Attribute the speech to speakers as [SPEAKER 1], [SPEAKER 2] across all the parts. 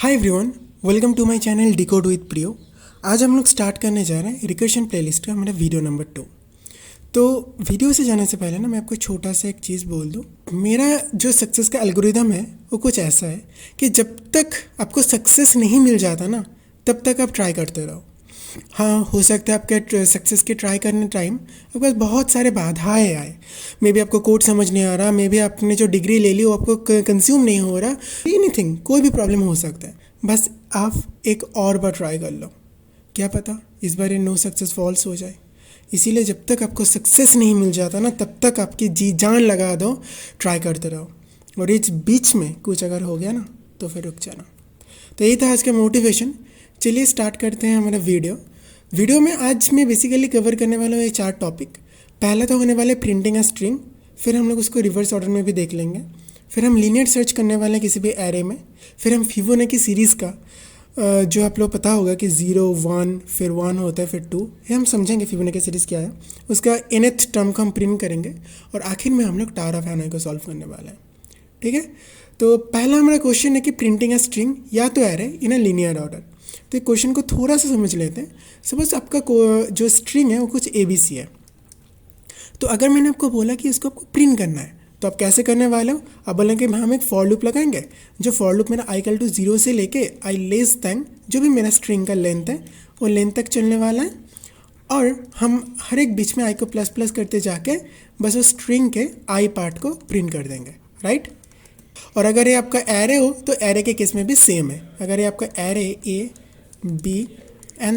[SPEAKER 1] Hi everyone, welcome to my channel decode with Priyo. आज हम लोग स्टार्ट करने जा रहे हैं रिकर्शन प्लेलिस्ट का हमारा वीडियो नंबर 2। तो वीडियो से जाने से पहले ना मैं आपको छोटा सा एक चीज़ बोल दूँ। मेरा जो सक्सेस का एल्गोरिदम है वो कुछ ऐसा है कि जब तक आपको सक्सेस नहीं मिल जाता ना तब तक आप ट्राई करते रहो। हाँ, हो सकता है आपके सक्सेस के ट्राई करने टाइम आपके पास बहुत सारे बाधाएं आए। मे बी आपको कोड समझ नहीं आ रहा, मे बी आपने जो डिग्री ले ली वो आपको कंज्यूम नहीं हो रहा, एनीथिंग, कोई भी प्रॉब्लम हो सकता है। बस आप एक और बार ट्राई कर लो, क्या पता इस बार ये नो सक्सेस फॉल्स हो जाए। इसीलिए जब तक आपको सक्सेस नहीं मिल जाता ना तब तक आपकी जी जान लगा दो, ट्राई करते रहो। और इस बीच में कुछ अगर हो गया ना तो फिर रुक जाना। तो यही था आज का मोटिवेशन। चलिए स्टार्ट करते हैं हमारा वीडियो में आज मैं बेसिकली कवर करने वाला हूँ ये 4 टॉपिक। पहला तो होने वाला है प्रिंटिंग अ स्ट्रिंग, फिर हम लोग उसको रिवर्स ऑर्डर में भी देख लेंगे, फिर हम लीनियर सर्च करने वाले हैं किसी भी एरे में, फिर हम फिबोनाची सीरीज़ का जो आप लोग पता होगा कि 0 1 फिर 1 होता है फिर 2, ये हम समझेंगे फिबोनाची सीरीज़ क्या है, उसका nth टर्म को हम प्रिंट करेंगे और आखिर में हम लोग टावर ऑफ हैनॉय को सॉल्व करने वाले हैं। ठीक है, तो पहला हमारा क्वेश्चन है कि प्रिंटिंग अ स्ट्रिंग या तो array in a linear order. तो एक क्वेश्चन को थोड़ा सा समझ लेते हैं। सपोज आपका जो स्ट्रिंग है वो कुछ ABC है। तो अगर मैंने आपको बोला कि इसको आपको प्रिंट करना है तो आप कैसे करने वाले हो? अब बोलेंगे हम एक फॉर लूप लगाएंगे। जो फॉर लूप मेरा i=0 से लेके i<, जो भी मेरा स्ट्रिंग का लेंथ है वो लेंथ तक चलने वाला है, और हम हर एक बीच में i को प्लस प्लस करते जाके बस उस स्ट्रिंग के i पार्ट को प्रिंट कर देंगे, राइट। और अगर ये आपका एरे हो तो एरे के केस में भी सेम है। अगर ये आपका एरे A, B,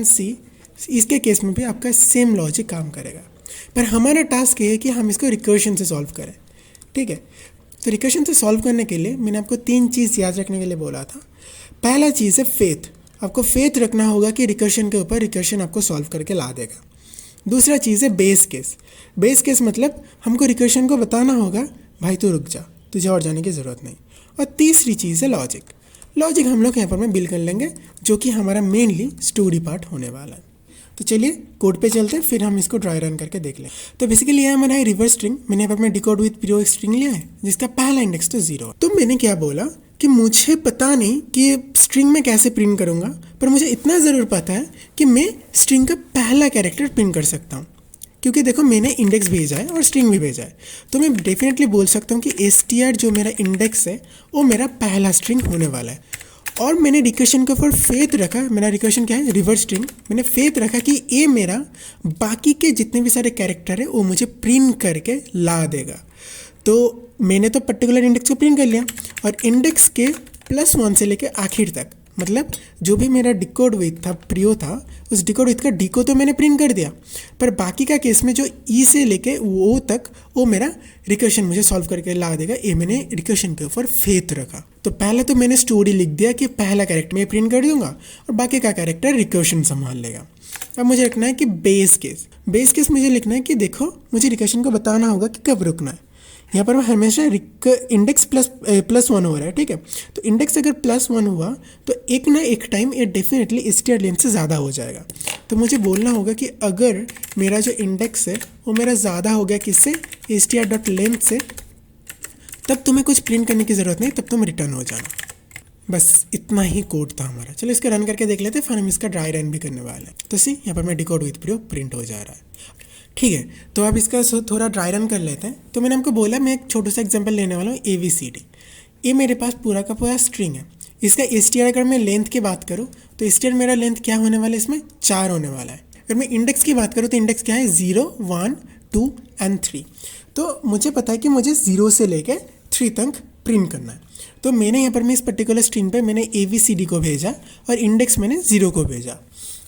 [SPEAKER 1] C, इसके केस में भी आपका सेम लॉजिक काम करेगा। पर हमारा टास्क ये है कि हम इसको रिकर्शन से सॉल्व करें। ठीक है, तो रिकर्शन से सॉल्व करने के लिए मैंने आपको 3 चीज़ याद रखने के लिए बोला था। पहला चीज़ है फेथ। आपको फेथ रखना होगा कि रिकर्शन के ऊपर रिकर्शन आपको सॉल्व करके ला देगा। दूसरा चीज़ है बेस केस। बेस केस मतलब हमको रिकर्शन को बताना होगा भाई तू रुक जा, तुझे और जाने की ज़रूरत नहीं। और तीसरी चीज़ है लॉजिक। लॉजिक हम लोग यहाँ पर में बिल्ड कर लेंगे, जो कि हमारा मेनली स्टोरी पार्ट होने वाला है। तो चलिए कोड पे चलते हैं, फिर हम इसको ड्राई रन करके देख लें। तो बेसिकली ये हमारा है रिवर्स स्ट्रिंग। मैंने यहाँ पर डिकोड विद प्रियो एक स्ट्रिंग लिया है जिसका पहला इंडेक्स तो 0। तो मैंने क्या बोला कि मुझे पता नहीं कि स्ट्रिंग में कैसे प्रिंट करूँगा, पर मुझे इतना ज़रूर पता है कि मैं स्ट्रिंग का पहला कैरेक्टर प्रिंट कर सकता हूँ। क्योंकि देखो मैंने इंडेक्स भेजा है और स्ट्रिंग भी भेजा है, तो मैं डेफिनेटली बोल सकता हूँ कि str जो मेरा इंडेक्स है वो मेरा पहला स्ट्रिंग होने वाला है। और मैंने रिकर्शन के ऊपर फेथ रखा। मेरा रिकर्शन क्या है? Reverse string. मैंने फेथ रखा कि ये मेरा बाकी के जितने भी सारे कैरेक्टर है वो मुझे प्रिंट करके ला देगा। तो मैंने तो पर्टिकुलर इंडेक्स को प्रिंट कर लिया, और इंडेक्स के +1 से लेके आखिर तक, मतलब जो भी मेरा डिकोड विथ था प्रियो था, उस डिकोड विथ का डी को तो मैंने प्रिंट कर दिया, पर बाकी का केस में जो ई से लेके वो तक वो मेरा रिकर्शन मुझे सॉल्व करके ला देगा। ये मैंने रिकर्शन के ऊपर फेथ रखा। तो पहले तो मैंने स्टोरी लिख दिया कि पहला कैरेक्टर मैं प्रिंट कर दूंगा और बाकी का कैरेक्टर रिकर्शन संभाल लेगा। अब मुझे रखना है कि बेस केस मुझे लिखना है कि देखो मुझे रिकर्शन को बताना होगा कि कब रुकना है। यहाँ पर हमेशा इंडेक्स +1 हो रहा है, ठीक है। तो इंडेक्स अगर +1 हुआ तो एक ना एक टाइम ये डेफिनेटली str लेंथ से ज़्यादा हो जाएगा। तो मुझे बोलना होगा कि अगर मेरा जो इंडेक्स है वो मेरा ज़्यादा हो गया किससे? str.length से, तब तुम्हें कुछ प्रिंट करने की ज़रूरत नहीं, तब तुम रिटर्न हो जाना। बस इतना ही कोड था हमारा। चलो इसका रन करके देख लेते हैं, फिर हम इसका ड्राई रन भी करने वाले हैं। तो सी यहाँ पर मैं डिकोड विथ प्रियो प्रिंट हो जा रहा है। ठीक है, तो अब इसका थोड़ा ड्राई रन कर लेते हैं। तो मैंने आपको बोला मैं एक छोटा सा एग्जांपल लेने वाला हूँ ABCD। ये मेरे पास पूरा का पूरा स्ट्रिंग है। इसका str अगर मैं लेंथ की बात करूँ तो str मेरा लेंथ क्या होने वाला है? इसमें 4 होने वाला है। अगर मैं इंडेक्स की बात करूँ तो इंडेक्स क्या है? 0 1 2 एंड 3। तो मुझे पता है कि मुझे 0 से लेकर 3 तक प्रिंट करना है। तो मैंने यहाँ पर मैं इस पर्टिकुलर स्ट्रिंग पे मैंने ABCD को भेजा और इंडेक्स मैंने 0 को भेजा।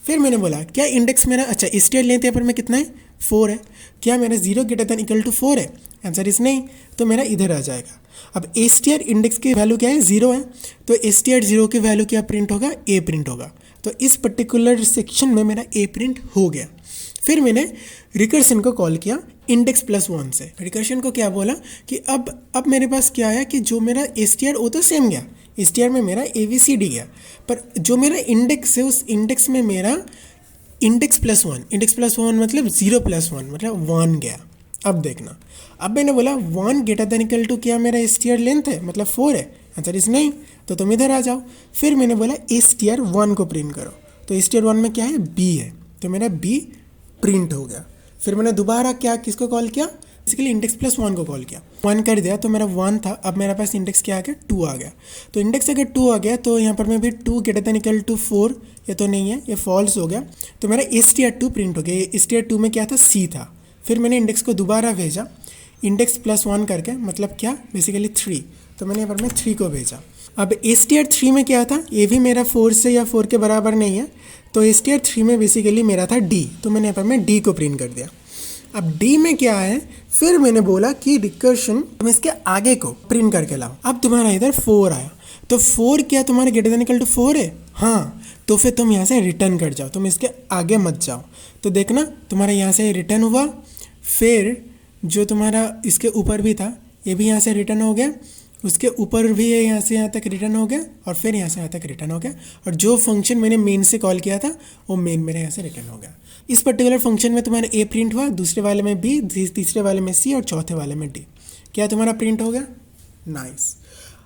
[SPEAKER 1] फिर मैंने बोला क्या इंडेक्स मेरा, अच्छा str लेंथ यहाँ पर मैं कितना है? 4 है। क्या मेरा 0>4 है? आंसर इज नहीं, तो मेरा इधर आ जाएगा। अब str इंडेक्स की वैल्यू क्या है? 0 है, तो str 0 की वैल्यू क्या प्रिंट होगा? A प्रिंट होगा। तो इस पर्टिकुलर सेक्शन में मेरा A प्रिंट हो गया। फिर मैंने रिकर्शन को कॉल किया इंडेक्स +1 से। रिकर्शन को क्या बोला कि अब मेरे पास क्या आया कि जो मेरा str वो तो सेम गया, str में मेरा ABCD गया, पर जो मेरा इंडेक्स है उस इंडेक्स में मेरा इंडेक्स +1 मतलब 0+1 मतलब 1 गया। अब देखना, अब मैंने बोला 1 > क्या मेरा str लेंथ है मतलब 4 है? आंसर इज नहीं, तो तुम इधर आ जाओ। फिर मैंने बोला str1 को प्रिंट करो, तो str1 में क्या है, b है, तो मेरा b प्रिंट हो गया। फिर मैंने दोबारा क्या किसको कॉल किया, बेसिकली इंडेक्स प्लस 1 को कॉल किया, 1 कर दिया तो मेरा 1 था, अब मेरे पास इंडेक्स क्या आ गया, 2 आ गया। तो इंडेक्स अगर 2 आ गया तो यहाँ पर मैं भी 2 ग्रेटर देन इक्वल टू 4, ये तो नहीं है, ये फॉल्स हो गया, तो मेरा str2 प्रिंट हो गया। ये str2 में क्या था, c था। फिर मैंने इंडेक्स को दोबारा भेजा, इंडेक्स प्लस 1 करके, मतलब क्या, बेसिकली 3, तो मैंने यहाँ पर मैं 3 को भेजा। अब str3 में क्या था, ये भी मेरा 4 से या 4 के बराबर नहीं है, तो str3 में बेसिकली मेरा था d, तो मैंने यहाँ पर मैं d को प्रिंट कर दिया। अब d में क्या है, फिर मैंने बोला कि रिकर्शन तुम इसके आगे को प्रिंट करके लाओ। अब तुम्हारा इधर 4 आया, तो 4 क्या तुम्हारे ग्रेटर देन इक्वल टू 4 है, हाँ, तो फिर तुम यहाँ से रिटर्न कर जाओ, तुम इसके आगे मत जाओ। तो देखना तुम्हारा यहाँ से रिटर्न हुआ, फिर जो तुम्हारा इसके ऊपर भी था ये भी यहाँ से रिटर्न हो गया, उसके ऊपर भी ये यहाँ से यहाँ तक रिटर्न हो गया, और फिर यहाँ से यहाँ तक रिटर्न हो गया, और जो फंक्शन मैंने मेन से कॉल किया था वो मेन मेरे यहाँ से रिटर्न हो गया। इस पर्टिकुलर फंक्शन में तुम्हारा ए प्रिंट हुआ, दूसरे वाले में बी, तीसरे वाले में सी, और चौथे वाले में डी। क्या तुम्हारा प्रिंट हो गया, नाइस।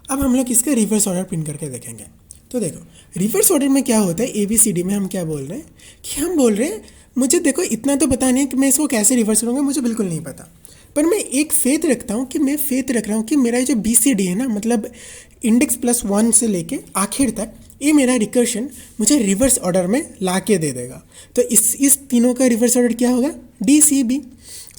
[SPEAKER 1] अब हम लोग इसका रिवर्स ऑर्डर प्रिंट करके देखेंगे। तो देखो रिवर्स ऑर्डर में क्या होता है, ए बी सी डी में हम क्या बोल रहे हैं कि हम बोल रहे हैं, मुझे देखो इतना तो पता नहीं है कि मैं इसको कैसे रिवर्स करूँगा, मुझे बिल्कुल नहीं पता, पर मैं एक फेथ रखता हूँ कि मैं फेथ रख रहा हूँ कि मेरा जो बी सी डी है ना, मतलब इंडेक्स प्लस 1 से लेके आखिर तक, ये मेरा रिकर्शन मुझे रिवर्स ऑर्डर में ला के दे देगा। तो इस तीनों का रिवर्स ऑर्डर क्या होगा, डी सी बी।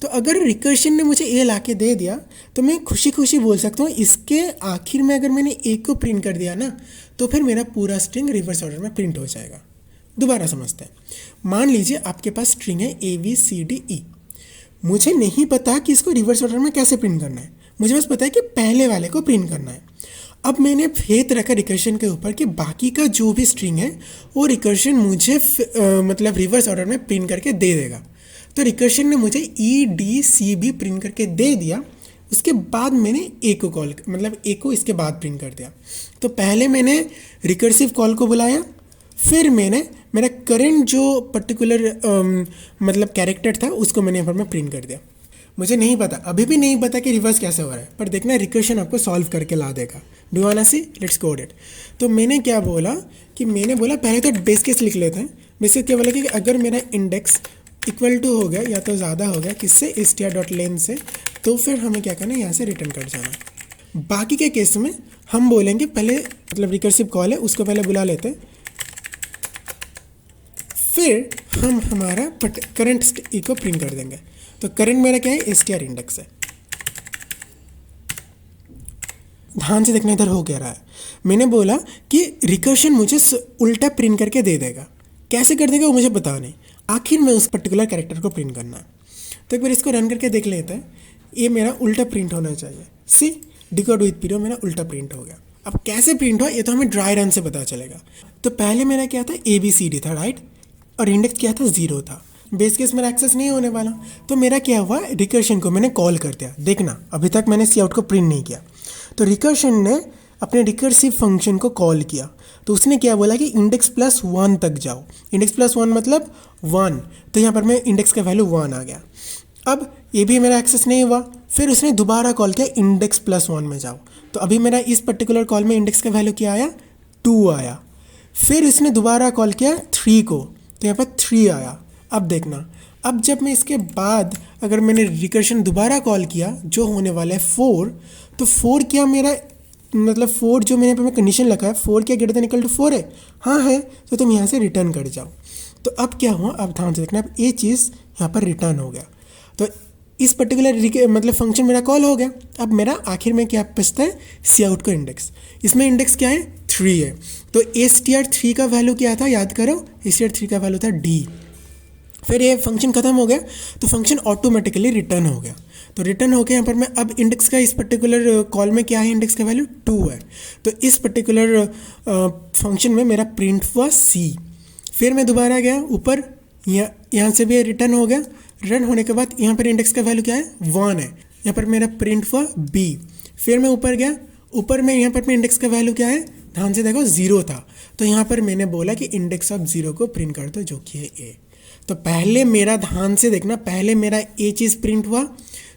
[SPEAKER 1] तो अगर रिकर्शन ने मुझे ए ला के दे दिया तो मैं खुशी खुशी बोल सकता हूँ इसके आखिर में अगर मैंने ए को प्रिंट कर दिया ना, तो फिर मेरा पूरा स्ट्रिंग रिवर्स ऑर्डर में प्रिंट हो जाएगा। दोबारा समझते हैं, मान लीजिए आपके पास स्ट्रिंग है A B C D E, मुझे नहीं पता कि इसको रिवर्स ऑर्डर में कैसे प्रिंट करना है, मुझे बस पता है कि पहले वाले को प्रिंट करना है। अब मैंने फेथ रखा रिकर्शन के ऊपर कि बाकी का जो भी स्ट्रिंग है वो रिकर्शन मुझे मतलब रिवर्स ऑर्डर में प्रिंट करके दे देगा। तो रिकर्शन ने मुझे E D C B print करके दे दिया, उसके बाद मैंने ए को कॉल, मतलब ए को इसके बाद प्रिंट कर दिया। तो पहले मैंने रिकर्सिव कॉल को बुलाया, फिर मैंने मेरा करंट जो पर्टिकुलर मतलब कैरेक्टर था उसको मैंने यहाँ पर मैं प्रिंट कर दिया। मुझे नहीं पता, अभी भी नहीं पता कि रिवर्स कैसे हो रहा है, पर देखना रिकर्शन आपको सॉल्व करके ला देगा। डू वाना सी, लेट्स कोड इट। तो मैंने क्या बोला कि मैंने बोला पहले तो बेस केस लिख लेते हैं। बेस केस क्या बोला कि अगर मेरा इंडेक्स इक्वल टू हो गया या तो ज़्यादा हो गया किससे, str.len से, तो फिर हमें क्या करना है, यहाँ से रिटर्न कर जाना। बाकी के केस में हम बोलेंगे पहले, मतलब रिकर्सिव कॉल है उसको पहले बुला लेते हैं, फिर हम हमारा करंट ई को प्रिंट कर देंगे। तो करंट मेरा क्या है, str इंडेक्स है। ध्यान से देखना इधर हो क्या रहा है, मैंने बोला कि रिकर्शन मुझे उल्टा प्रिंट करके दे देगा, कैसे कर देगा वो मुझे पता नहीं, आखिर में उस पर्टिकुलर कैरेक्टर को प्रिंट करना है। तो एक बार इसको रन करके देख लेते हैं, ये मेरा उल्टा प्रिंट होना चाहिए। सी डिकोड विद पीरियड मेरा उल्टा प्रिंट हो गया। अब कैसे प्रिंट हुआ ये तो हमें ड्राई रन से पता चलेगा। तो पहले मेरा क्या था, ए बी सी डी था, राइट, और इंडेक्स क्या था, 0 था। बेस केस मेरा एक्सेस नहीं होने वाला, तो मेरा क्या हुआ, रिकर्शन को मैंने कॉल कर दिया। देखना अभी तक मैंने सी आउट को प्रिंट नहीं किया, तो रिकर्शन ने अपने रिकर्सिव फंक्शन को कॉल किया। तो उसने क्या बोला कि इंडेक्स प्लस 1 तक जाओ। इंडेक्स प्लस 1 मतलब 1, तो यहाँ पर मैं इंडेक्स का वैल्यू 1 आ गया। अब ये भी मेरा एक्सेस नहीं हुआ, फिर उसने दोबारा कॉल किया इंडेक्स प्लस 1 में जाओ। तो अभी मेरा इस पर्टिकुलर कॉल में इंडेक्स का वैल्यू क्या आया, 2 आया। फिर इसने दोबारा कॉल किया 3 को, तो यहाँ पर 3 आया। अब देखना, अब जब मैं इसके बाद अगर मैंने रिकर्शन दोबारा कॉल किया जो होने वाला है 4, तो 4 क्या मेरा मतलब 4 जो मैंने पे कंडीशन लगा है, 4 क्या ग्रेटर देन इक्वल टू 4 है, हाँ है, तो तुम यहाँ से रिटर्न कर जाओ। तो अब क्या हुआ, अब ध्यान से देखना, अब ये चीज़ यहाँ पर रिटर्न हो गया। तो इस पर्टिकुलर मतलब फंक्शन मेरा कॉल हो गया। अब मेरा आखिर में क्या बचता है, सी आउट का इंडेक्स। इसमें इंडेक्स क्या है, 3 है। तो str3 का वैल्यू क्या था, याद करो, str3 का वैल्यू था d। फिर ये फंक्शन खत्म हो गया, तो फंक्शन ऑटोमेटिकली रिटर्न हो गया। तो रिटर्न हो गया, यहाँ पर मैं अब इंडेक्स का इस पर्टिकुलर कॉल में क्या है, इंडेक्स का वैल्यू 2 है। तो इस पर्टिकुलर फंक्शन में मेरा प्रिंट हुआ c। फिर मैं दोबारा गया ऊपर, यहाँ से भी रिटर्न हो गया। रिटर्न होने के बाद यहाँ पर इंडेक्स का वैल्यू क्या है, 1 है। यहाँ पर मेरा प्रिंट हुआ b। फिर मैं ऊपर गया, ऊपर में यहाँ पर मैं इंडेक्स का वैल्यू क्या है, ध्यान से देखो 0 था। तो यहाँ पर मैंने बोला कि इंडेक्स ऑफ 0 को प्रिंट कर दो, जो कि है a। तो पहले मेरा, ध्यान से देखना, पहले मेरा ए चीज़ प्रिंट हुआ,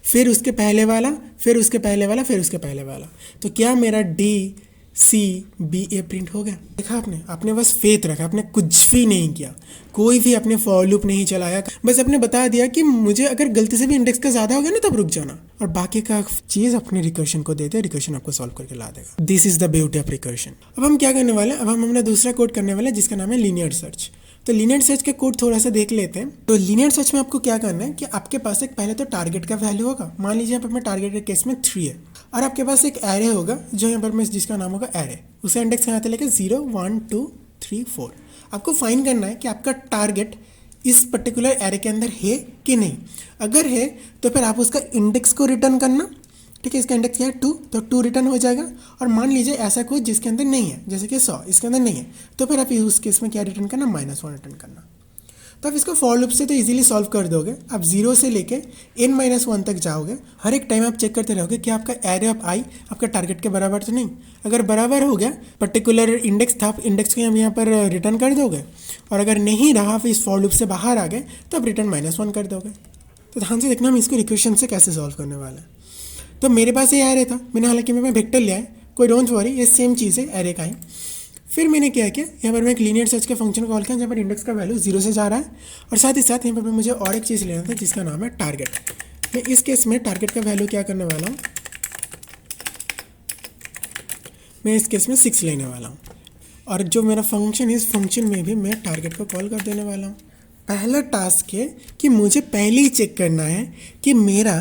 [SPEAKER 1] फिर उसके पहले वाला, फिर उसके पहले वाला, फिर उसके पहले वाला। तो क्या मेरा डी सी बी ए प्रिंट हो गया। देखा आपने, आपने बस फेथ रखा, आपने कुछ भी नहीं किया, कोई भी अपने फॉर लूप नहीं चलाया, बस आपने बता दिया कि मुझे अगर गलती से भी इंडेक्स का ज़्यादा हो गया ना तब रुक जाना, और बाकी का चीज़ अपने रिकर्शन को दे दे, रिकर्शन आपको सॉल्व करके ला देगा। This is the beauty of recursion. अब हम क्या करने वाले हैं, अब हम अपना दूसरा कोड करने वाले हैं जिसका नाम है लीनियर सर्च। तो लीनियर सर्च का कोड थोड़ा सा देख लेते हैं। तो लीनियर सर्च में आपको क्या करना है कि आपके पास एक पहले तो टारगेट का वैल्यू होगा, मान लीजिए यहाँ पर मैं टारगेट के केस में 3 है, और आपके पास एक एरे होगा जो यहाँ पर मैं जिसका नाम होगा एरे, उसका इंडेक्स कहाँ से लेके 0 1 2 3 4। आपको फाइंड करना है कि आपका टारगेट इस पर्टिकुलर एरे के अंदर है कि नहीं। अगर है तो फिर आप उसका इंडेक्स को रिटर्न करना, ठीक है। इसका इंडेक्स क्या है 2, तो 2 रिटर्न हो जाएगा। और मान लीजिए ऐसा कुछ जिसके अंदर नहीं है, जैसे कि 100 इसके अंदर नहीं है, तो फिर आप उस केस में क्या रिटर्न करना, -1 रिटर्न करना। तो आप इसको फॉर लूप से तो इजीली सॉल्व कर दोगे। आप 0 से लेके n-1 तक जाओगे, हर एक टाइम आप चेक करते रहोगे कि आपका एरे ऑफ आई आपका टारगेट के बराबर तो नहीं। अगर बराबर हो गया, पर्टिकुलर इंडेक्स था, आप इंडेक्स को हम यहाँ पर रिटर्न कर दोगे, और अगर नहीं रहा फिर इस फॉर लूप से बाहर आ गए तो आप रिटर्न -1 कर दोगे। तो ध्यान से देखना हम इसको रिकर्शन से कैसे सॉल्व करने वाले हैं। तो मेरे पास ये एरे था, मैंने हालांकि मैं वेक्टर लिया है, कोई डोंट वरी, ये सेम चीज़ है एरे का ही। फिर मैंने क्या किया, यहाँ पर मैं एक लीनियर सर्च के फंक्शन कॉल किया जहाँ पर इंडेक्स का वैल्यू 0 से जा रहा है, और साथ ही साथ यहाँ पर मुझे और एक चीज़ लेना था जिसका नाम है टारगेट। मैं इस केस में टारगेट का वैल्यू क्या करने वाला हूँ, मैं इस केस में 6 लेने वाला हूँ, और जो मेरा फंक्शन है इस फंक्शन में भी मैं टारगेट को कॉल कर देने वाला हूँ। पहला टास्क है कि मुझे पहले ही चेक करना है कि मेरा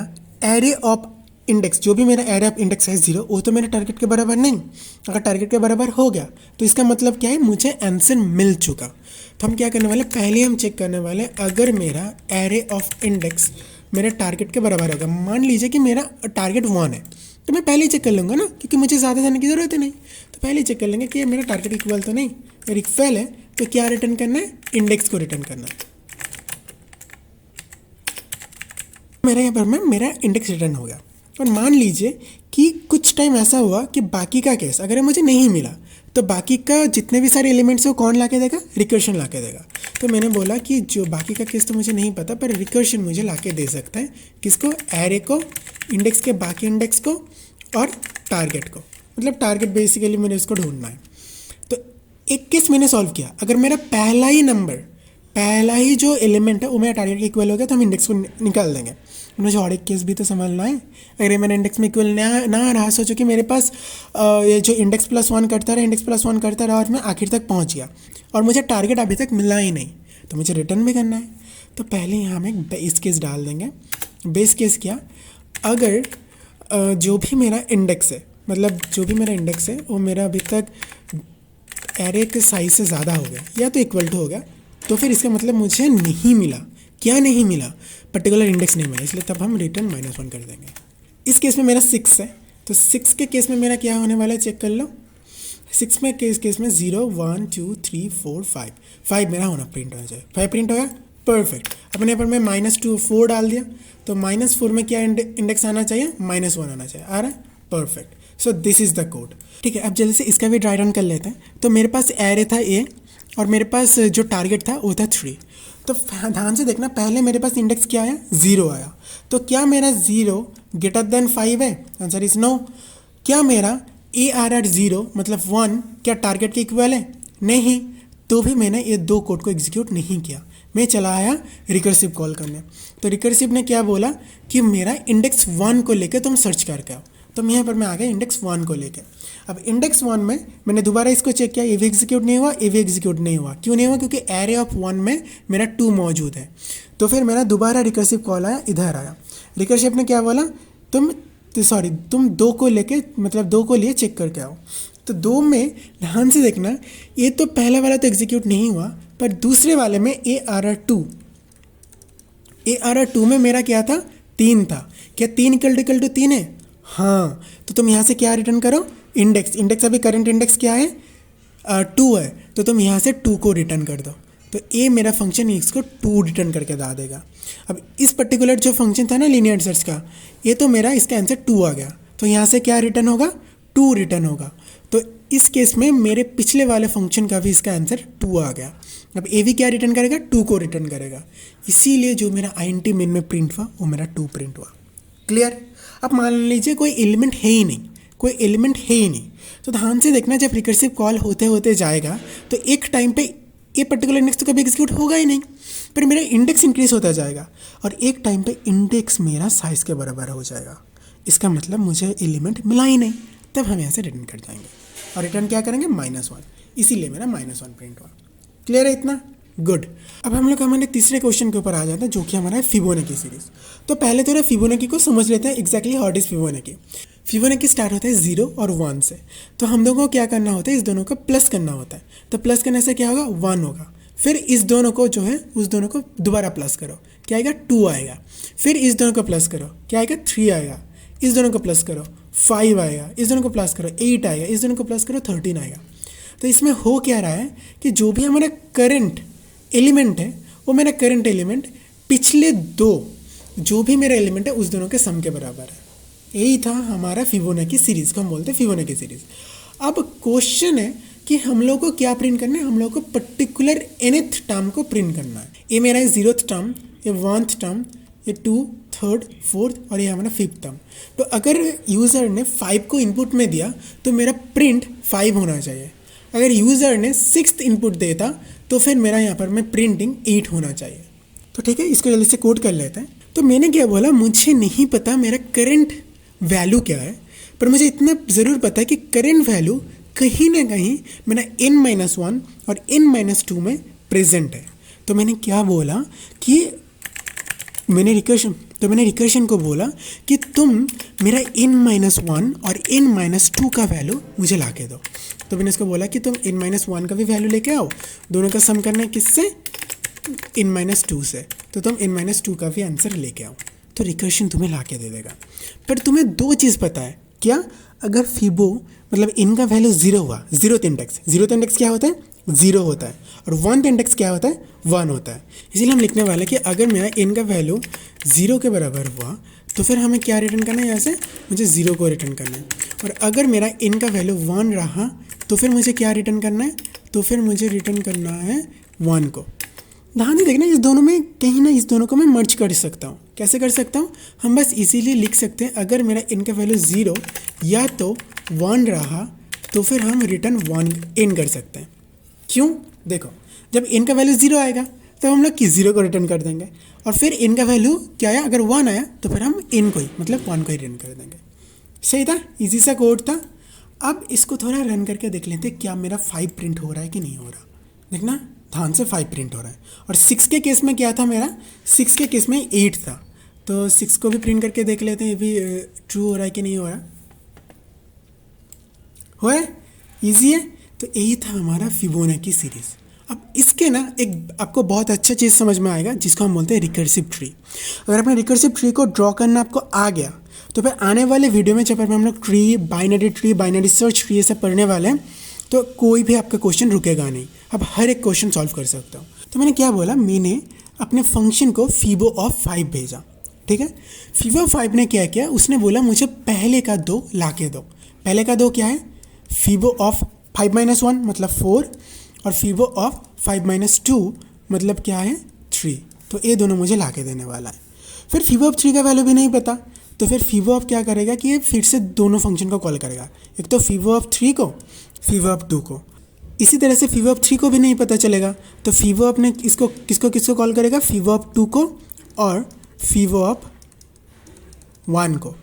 [SPEAKER 1] एरे ऑफ इंडेक्स, जो भी मेरा एरे ऑफ इंडेक्स है 0, वो तो मेरे टारगेट के बराबर नहीं। अगर टारगेट के बराबर हो गया तो इसका मतलब क्या है, मुझे आंसर मिल चुका। तो हम क्या करने वाले, पहले हम चेक करने वाले अगर मेरा एरे ऑफ इंडेक्स मेरे टारगेट के बराबर होगा। मान लीजिए कि मेरा टारगेट 1 है, तो मैं पहले ही चेक कर लूँगा ना, क्योंकि मुझे ज़्यादा जाने की ज़रूरत ही नहीं। तो पहले ही चेक कर लेंगे कि ये मेरा टारगेट इक्वल तो नहीं, अगर इक्वल है तो क्या रिटर्न करना है, इंडेक्स को रिटर्न करना है। मेरा यहाँ पर मेरा इंडेक्स रिटर्न हो गया। और मान लीजिए कि कुछ टाइम ऐसा हुआ कि बाकी का केस अगर मुझे नहीं मिला, तो बाकी का जितने भी सारे एलिमेंट्स है वो कौन ला के देगा, रिकर्शन ला के देगा। तो मैंने बोला कि जो बाकी का केस तो मुझे नहीं पता, पर रिकर्शन मुझे ला के दे सकता है, किसको, एरे को, इंडेक्स के बाकी इंडेक्स को और टारगेट को। मतलब टारगेट बेसिकली मैंने उसको ढूंढना है। तो एक केस मैंने सॉल्व किया, अगर मेरा पहला ही जो एलिमेंट है वो मेरा टारगेट के इक्वल हो गया तो हम इंडेक्स को निकाल देंगे। मुझे और एक केस भी तो संभालना है, अगर मेरा इंडेक्स में इक्वल ना रहा, सोचो कि मेरे पास ये जो इंडेक्स +1 करता रहा और मैं आखिर तक पहुंच गया और मुझे टारगेट अभी तक मिला ही नहीं, तो मुझे रिटर्न भी करना है। तो पहले यहाँ हम एक बेस केस डाल देंगे। बेस केस क्या, अगर जो भी मेरा इंडेक्स है, मतलब जो भी मेरा इंडेक्स है वो मेरा अभी तक एरे के साइज से ज़्यादा हो गया या तो इक्वल टू हो गया, तो फिर इसका मतलब मुझे नहीं मिला। क्या नहीं मिला, पर्टिकुलर इंडेक्स नहीं मिला, इसलिए तब हम रिटर्न -1 कर देंगे। इस केस में मेरा 6 है, तो 6 के केस में मेरा क्या होने वाला है, चेक कर लो। 6 में केस में 0 1 2 3 4 5 मेरा होना प्रिंट हो जाए, 5 प्रिंट हो गया, परफेक्ट। अपने पर मैं -4 डाल दिया, तो -4 में क्या इंडेक्स आना चाहिए, -1 आना चाहिए, आ रहा है, perfect. So this is the code. ठीक है, अब जल्दी से इसका भी ड्राई रन कर लेते हैं। तो मेरे पास एरे था A और मेरे पास जो टारगेट था वो था 3। तो ध्यान से देखना, पहले मेरे पास इंडेक्स क्या आया, 0 आया। तो क्या मेरा 0 ग्रेटर देन 5 है, आंसर इज नो। क्या मेरा ARR 0 मतलब 1 क्या टारगेट के इक्वल है, नहीं। तो भी मैंने ये 2 कोड को एग्जीक्यूट नहीं किया, मैं चला आया रिकर्सिव कॉल करने। तो रिकर्सिव ने क्या बोला कि मेरा इंडेक्स 1 को लेकर तुम सर्च करके आओ। तो यहाँ पर मैं आ गया इंडेक्स 1 को लेकर। अब इंडेक्स 1 में मैंने दोबारा इसको चेक किया, ये भी एग्जीक्यूट नहीं हुआ, ये भी एग्जीक्यूट नहीं हुआ। क्यों नहीं हुआ, क्योंकि एरे ऑफ 1 में मेरा 2 मौजूद है। तो फिर मेरा दोबारा रिकर्सिव कॉल आया, इधर आया। रिकर्सिव ने क्या बोला, तुम 2 को लेके मतलब 2 को लिए चेक करके आओ। तो 2 में ध्यान से देखना, ये तो पहला वाला तो एग्जीक्यूट नहीं हुआ, पर दूसरे वाले में ARR2 में मेरा क्या था, 3 था। क्या 3 इक्वल टू 3 है, हाँ। तो तुम यहाँ से क्या रिटर्न करो, इंडेक्स अभी करंट इंडेक्स क्या है, 2 है, तो तुम यहाँ से 2 को रिटर्न कर दो। तो ये मेरा फंक्शन इसको 2 रिटर्न करके दा देगा। अब इस पर्टिकुलर जो फंक्शन था ना लीनियर सर्च का, ये तो मेरा इसका आंसर 2 आ गया, तो यहाँ से क्या रिटर्न होगा, 2 रिटर्न होगा। तो इस केस में मेरे पिछले वाले फंक्शन का भी इसका आंसर 2 आ गया। अब ए भी क्या रिटर्न करेगा, 2 को रिटर्न करेगा। इसीलिए जो मेरा int मेन में प्रिंट हुआ वो मेरा 2 प्रिंट हुआ। क्लियर। अब मान लीजिए कोई एलिमेंट है ही नहीं, तो ध्यान से देखना, जब रिकर्सिव कॉल होते होते जाएगा तो एक टाइम पे ये पर्टिकुलर इंडेक्स तो कभी एग्जीक्यूट होगा ही नहीं, पर मेरा इंडेक्स इंक्रीज होता जाएगा और एक टाइम पे इंडेक्स मेरा साइज़ के बराबर हो जाएगा। इसका मतलब मुझे एलिमेंट मिला ही नहीं, तब हम यहाँ से रिटर्न कर जाएंगे और रिटर्न क्या करेंगे -1, इसीलिए मेरा -1 प्रिंट हुआ। क्लियर है इतना? गुड। अब हम लोग हमारे तीसरे क्वेश्चन के ऊपर आ जाते हैं, जो कि हमारा है फिबोनाची सीरीज। तो पहले तो फिबोनाची को समझ लेते हैं exactly what is Fibonacci. Fibonacci start होता है 0 और 1 से, तो हम लोगों को क्या करना होता है, इस दोनों को प्लस करना होता है। तो प्लस करने से क्या होगा, 1 होगा। फिर इस दोनों को जो है उस दोनों को दोबारा प्लस करो, क्या आएगा, 2 आएगा। फिर इस दोनों को प्लस करो, क्या आएगा, 3 आएगा। इस दोनों को प्लस करो, 5 आएगा। इस दोनों को प्लस करो, 8 आएगा। इस दोनों को प्लस करो, 13 आएगा। तो इसमें हो क्या रहा है कि जो भी हमारा करंट एलिमेंट है वो मेरा करंट एलिमेंट पिछले दो जो भी मेरा एलिमेंट है उस दोनों के सम के बराबर है। यही था हमारा फिबोनाची सीरीज को हम बोलते हैं फिबोनाची सीरीज। अब क्वेश्चन है कि हम लोग को क्या प्रिंट करना है, हम लोग को पर्टिकुलर nth टर्म को प्रिंट करना है। ये मेरा है 0th टर्म, ये 1th टर्म, ये 2, 3rd, 4th और ये हमारा 5th टर्म। तो अगर यूज़र ने 5 को इनपुट में दिया तो मेरा प्रिंट 5 होना चाहिए। अगर यूज़र ने 6th इनपुट देता तो फिर मेरा यहाँ पर मैं प्रिंटिंग 8 होना चाहिए। तो ठीक है, इसको जल्दी से कोड कर लेते हैं। तो मैंने क्या बोला, मुझे नहीं पता मेरा करंट वैल्यू क्या है, पर मुझे इतना ज़रूर पता है कि करंट वैल्यू कहीं ना कहीं मेरा n-1 और n-2 में प्रेजेंट है। तो मैंने क्या बोला कि मैंने रिकर्शन को बोला कि तुम मेरा n-1 और n-2 का वैल्यू मुझे ला के दो। तो मैंने इसको बोला कि तुम n-1 का भी वैल्यू लेके आओ, दोनों का सम करना है किससे, n-2 से। तो तुम n-2 का भी आंसर लेके आओ, तो रिकर्शन तुम्हें ला के दे देगा। पर तुम्हें दो चीज़ पता है क्या, अगर फिबो मतलब n का वैल्यू 0 हुआ, 0th इंडेक्स क्या होता है, 0 होता है, और 1th इंडेक्स क्या होता है, 1 होता है। इसीलिए हम लिखने वाले कि अगर मेरा n का वैल्यू 0 के बराबर हुआ तो फिर हमें क्या रिटर्न करना है, यहाँ से मुझे 0 को रिटर्न करना है। और अगर मेरा n का वैल्यू 1 रहा तो फिर मुझे क्या रिटर्न करना है, तो फिर मुझे रिटर्न करना है 1 को। ध्यान से देखना, इस दोनों में कहीं ना इस दोनों को मैं मर्ज कर सकता हूँ। कैसे कर सकता हूँ, हम बस इसीलिए लिख सकते हैं अगर मेरा n का वैल्यू 0 या तो 1 रहा तो फिर हम रिटर्न 1 n कर सकते हैं। क्यों, देखो जब n का वैल्यू 0 आएगा तो हम लोग किस 0 को रिटर्न कर देंगे, और फिर n का वैल्यू क्या आया, अगर 1 आया तो फिर हम n को ही मतलब 1 को ही रिटर्न कर देंगे। सही था, इजी सा कोड था। अब इसको थोड़ा रन करके देख लेते हैं क्या मेरा 5 प्रिंट हो रहा है कि नहीं हो रहा। देखना ध्यान से, 5 प्रिंट हो रहा है। और 6 के केस में क्या था, मेरा 6 के केस में 8 था। तो 6 को भी प्रिंट करके देख लेते हैं ये भी ट्रू हो रहा है कि नहीं हो रहा। हो रहा है, ईजी है। तो यही था हमारा फिबोनाची सीरीज। अब इसके ना एक आपको बहुत अच्छा चीज़ समझ में आएगा जिसको हम बोलते हैं रिकर्सिव ट्री। अगर अपने रिकर्सिव ट्री को ड्रॉ करना आपको आ गया तो फिर आने वाले वीडियो में जब हम लोग ट्री, बाइनरी सर्च ट्री ये सब पढ़ने वाले हैं तो कोई भी आपका क्वेश्चन रुकेगा नहीं, आप हर एक क्वेश्चन सॉल्व कर सकते हो। तो मैंने क्या बोला, मैंने अपने फंक्शन को फिबो ऑफ 5 भेजा। ठीक है, फिबो ऑफ 5 ने क्या किया, उसने बोला मुझे पहले का 2 ला के दो। पहले का 2 क्या है, फिबो ऑफ 5-1 मतलब 4, और फिबो ऑफ 5-2 मतलब क्या है, 3। तो ये दोनों मुझे ला के देने वाला है। फिर फिबो ऑफ 3 का वैल्यू भी नहीं पता, तो फिर फिबो ऑफ क्या करेगा कि ये फिर से दोनों फंक्शन को कॉल करेगा, एक तो फिबो ऑफ 3 को, फिबो ऑफ 2 को। इसी तरह से फिबो ऑफ 3 को भी नहीं पता चलेगा तो फिबो ऑफ ने इसको किसको कॉल करेगा, फिबो ऑफ 2 को और फिबो ऑफ 1 को।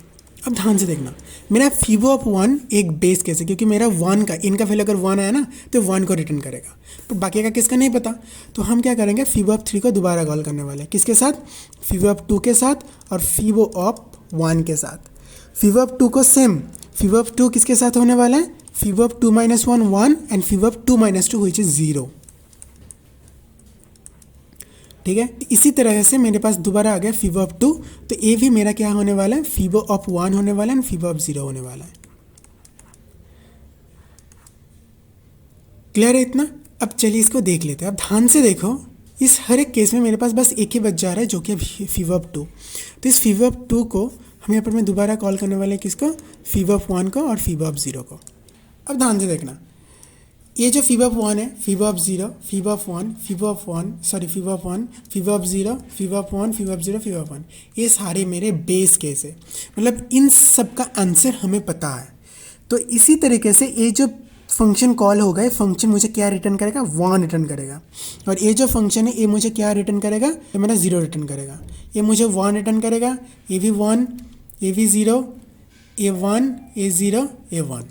[SPEAKER 1] अब ध्यान से देखना, मेरा फिबो ऑफ 1 एक बेस केस है क्योंकि मेरा 1 का इनका वैल्यू अगर 1 आया ना तो 1 को रिटर्न करेगा, तो बाकी का किसका नहीं पता। तो हम क्या करेंगे, फिबो ऑफ 3 को दोबारा कॉल करने वाले हैं, किसके साथ, फिबो ऑफ 2 के साथ और फिबो ऑफ 1 के साथ। फिबो ऑफ 2 को सेम, फिबो ऑफ 2 किसके साथ होने वाला है, fibo of 2-1 1 and fibo of 2-2 which is 0। ठीक है, इसी तरह से मेरे पास दोबारा आ गया फिबो ऑफ 2, तो ये भी मेरा क्या होने वाला है, फिबो ऑफ 1 होने वाला है एंड फिबो ऑफ 0 होने वाला है। क्लियर है इतना। अब चलिए इसको देख लेते हैं। अब ध्यान से देखो, इस हर एक केस में मेरे पास बस एक ही बच जा रहा है जो कि फिबो ऑफ 2। तो इस फिबो ऑफ 2 को हम यहाँ पर मैं दोबारा कॉल करने वाले हैं किसको, फिबो ऑफ 1 को और फिबो ऑफ 0 को। अब ध्यान से देखना, ये जो फिबो ऑफ 1 है, fibo of 0, fibo of 1, fibo of 1, sorry fibo of 1, fibo of 0, fibo of 1, fibo of 0, fibo of 1, ये सारे मेरे बेस केस है, मतलब इन सब का आंसर हमें पता है। तो इसी तरीके से ये जो फंक्शन कॉल होगा, ये फंक्शन मुझे क्या रिटर्न करेगा, 1 रिटर्न करेगा। और ये जो फंक्शन है ये मुझे क्या रिटर्न करेगा, ये मेरा 0 रिटर्न करेगा। ये मुझे 1 रिटर्न करेगा, ये भी 1, ये भी 0, ये 1, ये 0, ये 1।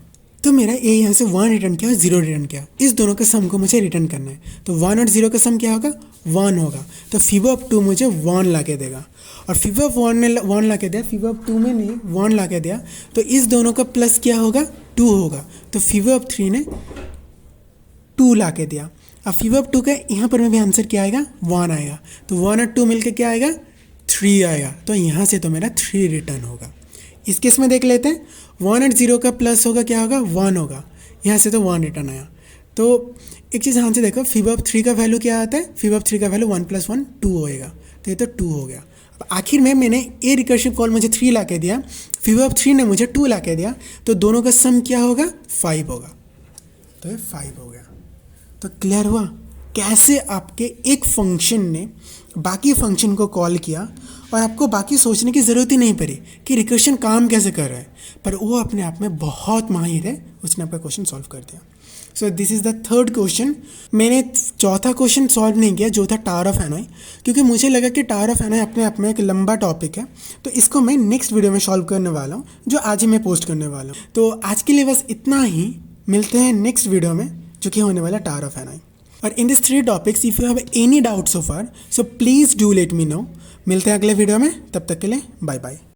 [SPEAKER 1] तो मेरा ये यहाँ से 1 रिटर्न किया और 0 रिटर्न किया, इस दोनों का सम को मुझे रिटर्न करना है। तो 1 और 0 का सम क्या होगा, 1 होगा। तो fibo_2 मुझे 1 ला के देगा, और fibo_1 ने 1 ला के दिया, fibo_2 में नहीं 1 ला के दिया, तो इस दोनों का प्लस क्या होगा, 2 होगा। तो fibo_3 ने 2 ला के दिया। अब fibo_2 का यहाँ पर में भी आंसर क्या आएगा, 1 आएगा। तो 1 और 2 मिलकर क्या आएगा, 3 आएगा। तो यहाँ से तो मेरा 3 रिटर्न होगा। इस केस में देख लेते हैं, 1 और 0 का प्लस होगा क्या होगा, 1 होगा। यहाँ से तो 1 रिटर्न आया। तो एक चीज़ यहाँ से देखो, fibo_3 का वैल्यू क्या आता है, fibo_3 का वैल्यू 1 + 1 2 होएगा। तो ये तो 2 हो गया। अब आखिर में मैंने ये रिकर्सिव कॉल मुझे 3 ला के दिया, fibo_3 ने मुझे 2 ला के दिया, तो दोनों का सम क्या होगा, 5 होगा। तो ये 5 हो गया। तो क्लियर हुआ कैसे आपके एक फंक्शन ने बाकी फंक्शन को कॉल किया और आपको बाकी सोचने की ज़रूरत ही नहीं पड़ी कि रिकर्शन काम कैसे कर रहा है, पर वो अपने आप में बहुत माहिर है, उसने आपका क्वेश्चन सॉल्व कर दिया। So this is the third question. मैंने चौथा क्वेश्चन सॉल्व नहीं किया जो था टावर ऑफ हैनॉय, क्योंकि मुझे लगा कि टावर ऑफ हैनॉय अपने आप में एक लंबा टॉपिक है, तो इसको मैं नेक्स्ट वीडियो में सॉल्व करने वाला हूँ, जो आज ही मैं पोस्ट करने वाला हूँ। तो आज के लिए बस इतना ही, मिलते हैं नेक्स्ट वीडियो में जो कि होने वाला टावर ऑफ हैनॉय। और in this 3 topics if you have any doubt so far, so please do let me know. मिलते हैं अगले वीडियो में, तब तक के लिए बाय बाय।